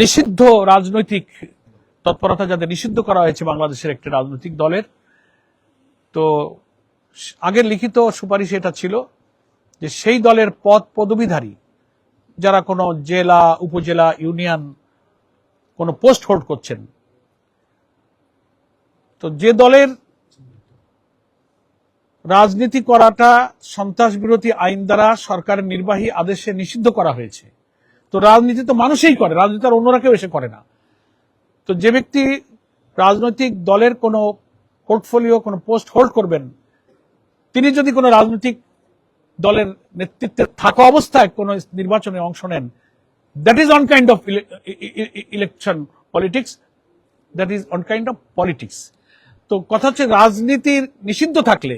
নিষিদ্ধ রাজনৈতিক তৎপরতা যাদের নিষিদ্ধ করা হয়েছে বাংলাদেশের একটি রাজনৈতিক দলের, তো আগের লিখিত সুপারিশ এটা ছিল যে সেই দলের পদ পদবীধারী যারা কোনো জেলা, উপজেলা, ইউনিয়ন কোনো পোস্ট হোল্ড করছেন, তো যে দলের রাজনীতি করাটা সন্ত্রাস বিরোধী আইন দ্বারা সরকারের নির্বাহী আদেশে নিষিদ্ধ করা হয়েছে, তো রাজনীতি তো মানুষই করে, রাজনীতি আর অন্যরা কেউ এসে করে না। তো যে ব্যক্তি রাজনৈতিক দলের কোনো পোর্টফোলিও, কোনো পোস্ট হোল্ড করবেন, তিনি যদি কোনো রাজনৈতিক দলের নেতৃত্বে থাকা অবস্থায় কোনো নির্বাচনে অংশ নেন, that is on kind of election politics, that is on kind of politics. তো কথা হচ্ছে রাজনীতির নিষিদ্ধ থাকলে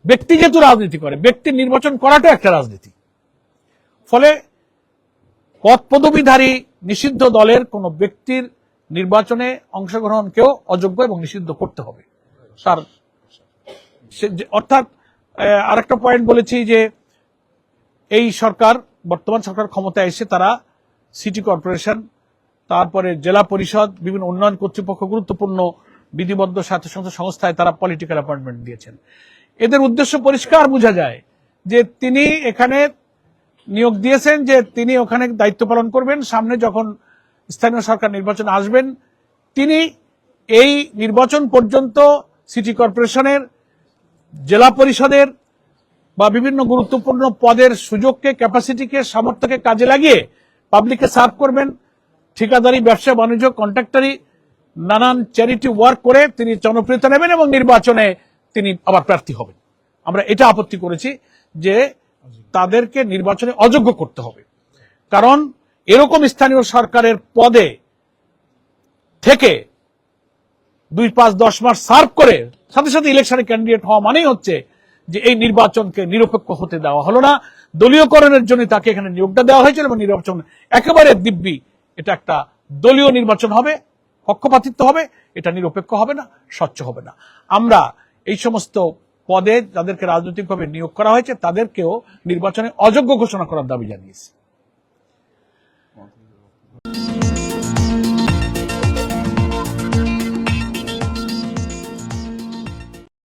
ব্যক্তি যেহেতু রাজনীতি করে, ব্যক্তির নির্বাচন করাটা একটা রাজনীতি। ফলে পদ পদবীধারী নিষিদ্ধ দলের কোন ব্যক্তির নির্বাচনে অংশগ্রহণকেও অযোগ্য এবং নিষিদ্ধ করতে হবে। তার অর্থাৎ আরেকটা পয়েন্ট বলেছি যে এই সরকার, বর্তমান সরকার ক্ষমতায় এসে তারা সিটি কর্পোরেশন, তারপরে জেলা পরিষদ, বিভিন্ন উন্নয়ন কর্তৃপক্ষ, গুরুত্বপূর্ণ বিধিবদ্ধ স্বায়ত্তশাসিত সংস্থায় তারা পলিটিক্যাল অ্যাপয়েন্টমেন্ট দিয়েছেন। এদের উদ্দেশ্য পরিষ্কার বোঝা যায় যে তিনি এখানে নিয়োগ দিয়েছেন যে তিনি ওখানে দায়িত্ব পালন করবেন, সামনে যখন স্থানীয় সরকার নির্বাচন আসবেন তিনি এই নির্বাচন পর্যন্ত সিটি কর্পোরেশনের, জেলা পরিষদের বা বিভিন্ন গুরুত্বপূর্ণ পদের সুযোগকে, ক্যাপাসিটিকে, সামর্থ্যকে কাজে লাগিয়ে পাবলিককে সার্ভ করবেন। ঠিকাদারি, ব্যবসা বাণিজ্য, কন্ট্রাক্টরি, নানান চ্যারিটি ওয়ার্ক করে তিনি জনপ্রিয়তা নেবেন এবং নির্বাচনে তিনি আবার প্রার্থী হবেন। আমরা এটা আপত্তি করেছি যে তাদেরকে নির্বাচনে অযোগ্য করতে হবে, কারণ এরকম স্থানীয় সরকারের পদে থেকে 2-5-10 মাস সার্ভ করে সাথে সাথে ইলেকশনে ক্যান্ডিডেট হওয়া মানেই হচ্ছে যে এই নির্বাচনকে নিরপেক্ষ হতে দেওয়া হলো না, দলীয়করণের জন্য তাকে এখানে নিয়োগটা দেওয়া হয়েছিল এবং নির্বাচন একেবারে দিব্যি এটা একটা দলীয় নির্বাচন হবে, পক্ষপাতিত্ব হবে, এটা নিরপেক্ষ হবে না, স্বচ্ছ হবে না। আমরা এই সমস্ত পদে যাদেরকে রাজনৈতিকভাবে নিয়োগ করা হয়েছে তাদেরকেও নির্বাচনে অযোগ্য ঘোষণা করার দাবি জানিয়েছি।